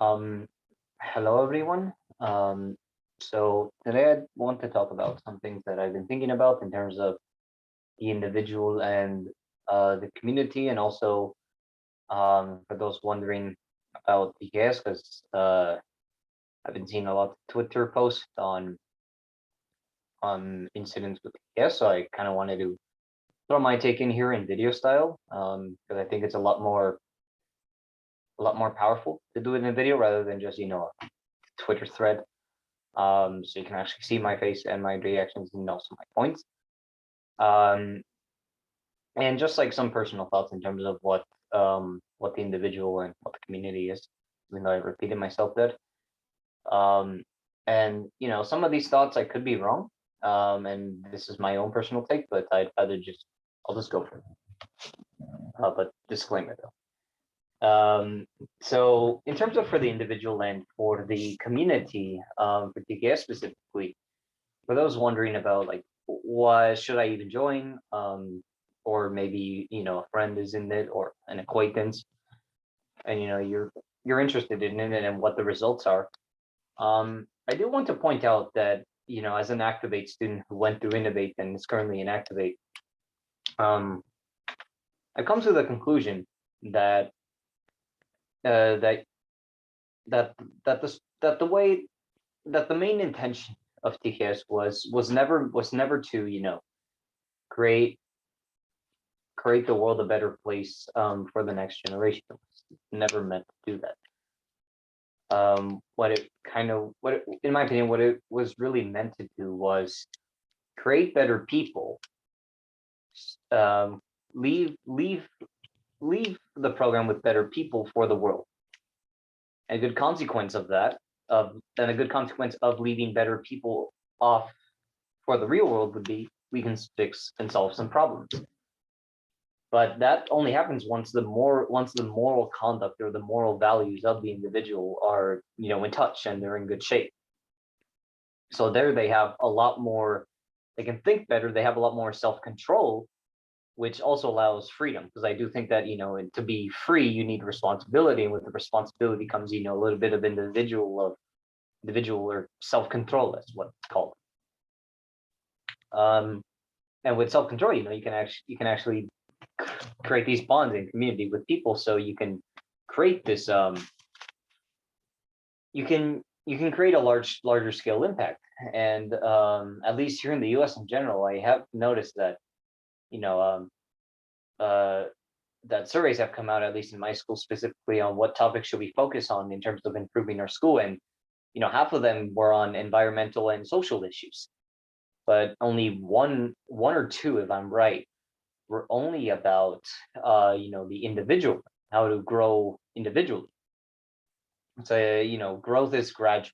Um, Hello everyone. So today I want to talk about some things that I've been thinking about in terms of the individual and the community, and also for those wondering about TKS, because I've been seeing a lot of Twitter posts on incidents with TKS, so I kind of wanted to throw my take in here in video style, because I think it's a lot more powerful to do it in a video rather than just a Twitter thread. So you can actually see my face and my reactions and also my points. Um, and just like some personal thoughts in terms of what the individual and what the community is, even though I repeated myself that. Um, and some of these thoughts I could be wrong. And this is my own personal take, but I'll just go for it. But disclaimer though. So in terms of for the individual and for the community, for TKS specifically, for those wondering about like why should I even join, or maybe a friend is in it or an acquaintance, and you're interested in it and what the results are. I do want to point out that as an Activate student who went through Innovate and is currently in Activate, um, I come to the conclusion that uh, that that that the way that the main intention of TKS was never to create create the world a better place for the next generation. It was never meant to do that. In my opinion, what it was really meant to do was create better people. Um, leave leave leave the program with better people for the world. And a good consequence of that, a good consequence of leaving better people off for the real world would be we can fix and solve some problems. But that only happens once the moral conduct or the moral values of the individual are in touch and they're in good shape. So there they have a lot more, they can think better, they have a lot more self-control, which also allows freedom, because I do think that to be free you need responsibility, and with the responsibility comes a little bit of individual or self-control, that's what it's called. And with self-control, you can actually create these bonds in community with people, so you can create this you can create a larger scale impact. And at least here in the US in general, I have noticed that you know uh that surveys have come out, at least in my school specifically, on what topics should we focus on in terms of improving our school, and half of them were on environmental and social issues, but only one or two, if I'm right, were only about the individual, how to grow individually. So growth is gradual.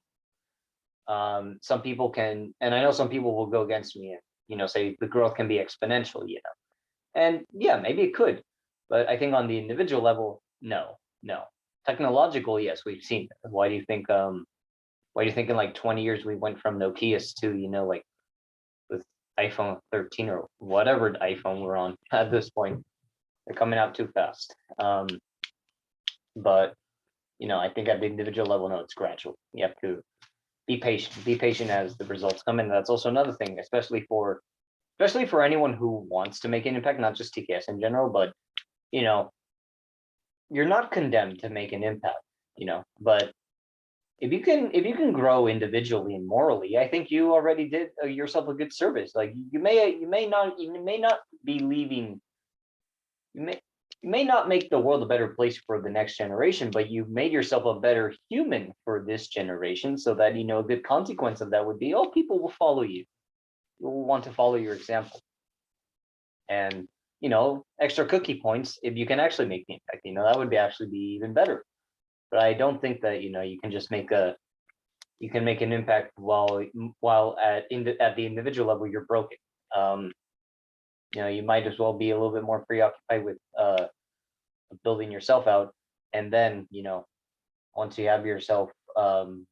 Some people can, and I know some people will go against me and say the growth can be exponential, and yeah, maybe it could, but I think on the individual level, no. Technological, yes, we've seen it. Why do you think in like 20 years we went from Nokia's to like with iPhone 13 or whatever iPhone we're on at this point? They're coming out too fast. But I think at the individual level, no, it's gradual. You have to be patient. Be patient as the results come in. That's also another thing, especially for anyone who wants to make an impact, not just TKS in general, but you know, you're not condemned to make an impact, but if you can grow individually and morally, I think you already did yourself a good service. Like you may not be leaving, you may you may not make the world a better place for the next generation, but you made yourself a better human for this generation, so that a good consequence of that would be, oh, people will follow you. Will want to follow your example. And extra cookie points if you can actually make the impact. That would be even better. But I don't think that you can just make an impact while at the individual level you're broken. Um, you might as well be a little bit more preoccupied with building yourself out, and then once you have yourself,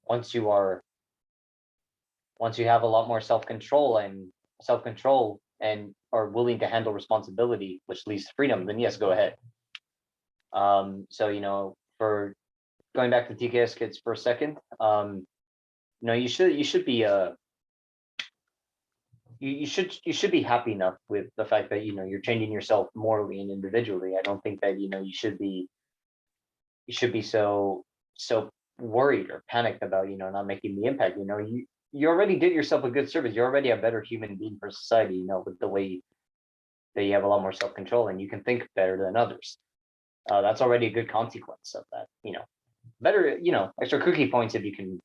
once you have a lot more self control and are willing to handle responsibility, which leads to freedom, then yes, go ahead. So for going back to TKS kids for a second, you should be you should be happy enough with the fact that you're changing yourself morally and individually. I don't think that you should be so worried or panicked about not making the impact. You already did yourself a good service. You're already a better human being for society. With the way that you have a lot more self control and you can think better than others. That's already a good consequence of that. Better extra cookie points if you can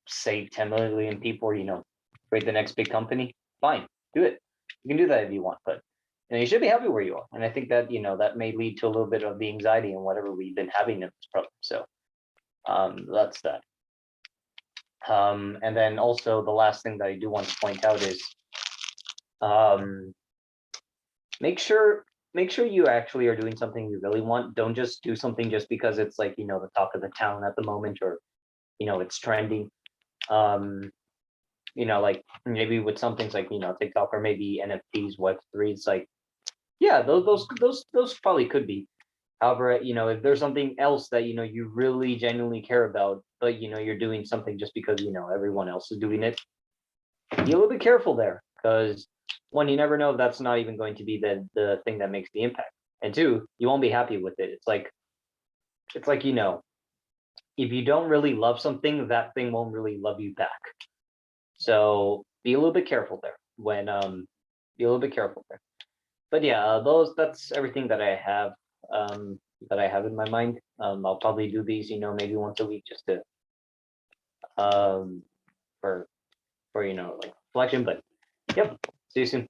save 10 million people or create the next big company. Fine, do it. You can do that if you want, but you should be happy where you are. And I think that that may lead to a little bit of the anxiety and whatever we've been having in this problem. So that's that. And then also the last thing that I do want to point out is make sure you actually are doing something you really want. Don't just do something just because it's like the talk of the town at the moment, or it's trending. Like maybe with some things like TikTok or maybe NFTs, Web3. It's like, yeah, those probably could be. However, if there's something else that you really genuinely care about, but you're doing something just because everyone else is doing it, be a little bit careful there, because one, you never know if that's not even going to be the thing that makes the impact, and two, you won't be happy with it. It's like if you don't really love something, that thing won't really love you back. So be a little bit careful there. Be a little bit careful there. But yeah, that's everything that I have in my mind. I'll probably do these, maybe once a week, just to for like reflection. But yep, see you soon.